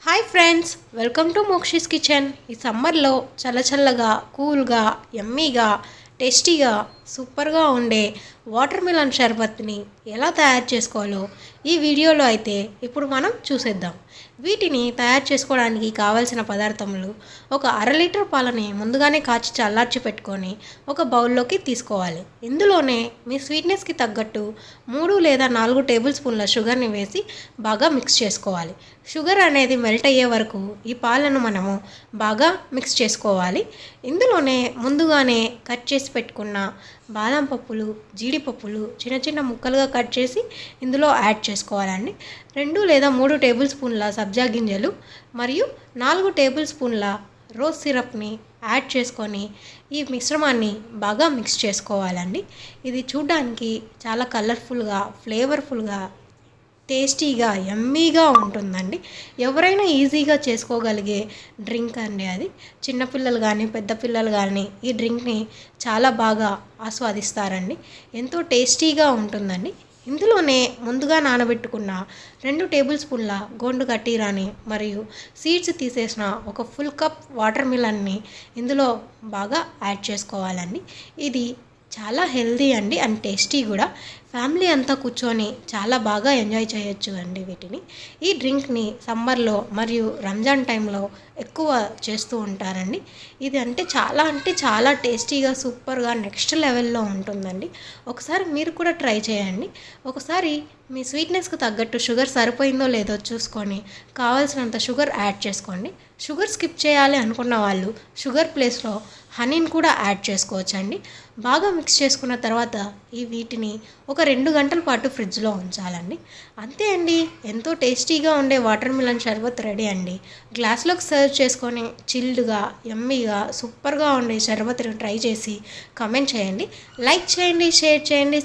Hi friends, welcome to Mokshi's kitchen. ఈ సమ్మర్లో చల్లచల్లగా కూల్గా యమ్మీగా టేస్టీగా సూపర్గా ఉండే వాటర్ మిలన్ షర్బత్ని ఎలా తయారు చేసుకోవాలో ఈ వీడియోలో అయితే ఇప్పుడు మనం చూసేద్దాం. వీటిని తయారు చేసుకోవడానికి కావాల్సిన పదార్థములు: ఒక అర లీటర్ పాలని ముందుగానే కాచి చల్లార్చి పెట్టుకొని ఒక బౌల్లోకి తీసుకోవాలి. ఇందులోనే మీ స్వీట్నెస్కి తగ్గట్టు 3 లేదా 4 టేబుల్ స్పూన్ల షుగర్ని వేసి బాగా మిక్స్ చేసుకోవాలి. షుగర్ అనేది మెల్ట్ అయ్యే వరకు ఈ పాలను మనము బాగా మిక్స్ చేసుకోవాలి. ఇందులోనే ముందుగానే కట్ చేసి పెట్టుకున్న బాదం పప్పులు, జీడిపప్పులు చిన్న చిన్న ముక్కలుగా కట్ చేసి ఇందులో యాడ్ చేసుకోవాలండి. 2 లేదా 3 టేబుల్ స్పూన్ల సబ్జా గింజలు మరియు 4 టేబుల్ స్పూన్ల రోజ్ సిరప్ని యాడ్ చేసుకొని ఈ మిశ్రమాన్ని బాగా మిక్స్ చేసుకోవాలండి. ఇది చూడడానికి చాలా కలర్ఫుల్గా, ఫ్లేవర్ఫుల్గా, టేస్టీగా, యమ్మీగా ఉంటుందండి. ఎవరైనా ఈజీగా చేసుకోగలిగే డ్రింక్ అండి అది. చిన్నపిల్లలు కానీ పెద్ద పిల్లలు కానీ ఈ డ్రింక్ని చాలా బాగా ఆస్వాదిస్తారండి. ఎంతో టేస్టీగా ఉంటుందండి. ఇందులోనే ముందుగా నానబెట్టుకున్న 2 టేబుల్ స్పూన్ల గోండు కట్టీరాని మరియు సీడ్స్ తీసేసిన ఒక ఫుల్ కప్ వాటర్ మిలన్ని ఇందులో బాగా యాడ్ చేసుకోవాలండి. ఇది చాలా హెల్దీ అండి అండ్ టేస్టీ కూడా. ఫ్యామిలీ అంతా కూర్చొని చాలా బాగా ఎంజాయ్ చేయొచ్చు అండి వీటిని. ఈ డ్రింక్ని సమ్మర్లో మరియు రంజాన్ టైంలో ఎక్కువ చేస్తూ ఉంటారండి. ఇది అంటే చాలా టేస్టీగా, సూపర్గా, నెక్స్ట్ లెవెల్లో ఉంటుందండి. ఒకసారి మీరు కూడా ట్రై చేయండి. ఒకసారి మీ స్వీట్నెస్కి తగ్గట్టు షుగర్ సరిపోయిందో లేదో చూసుకొని కావాల్సినంత షుగర్ యాడ్ చేసుకోండి. షుగర్ స్కిప్ చేయాలి అనుకున్న వాళ్ళు షుగర్ ప్లేస్లో హనీని కూడా యాడ్ చేసుకోవచ్చండి. బాగా మిక్స్ చేసుకున్న తర్వాత వీటిని ఒక 2 గంటల పాటు ఫ్రిడ్జ్లో ఉంచాలండి. అంతే అండి, ఎంతో టేస్టీగా ఉండే వాటర్ మిలన్ షర్బత్ రెడీ అండి. గ్లాస్లోకి సర్వ్ చేసుకొని చిల్డ్గా, యమ్మీగా, సూపర్గా ఉండే షర్బత్ని ట్రై చేసి కమెంట్ చేయండి, లైక్ చేయండి, షేర్ చేయండి,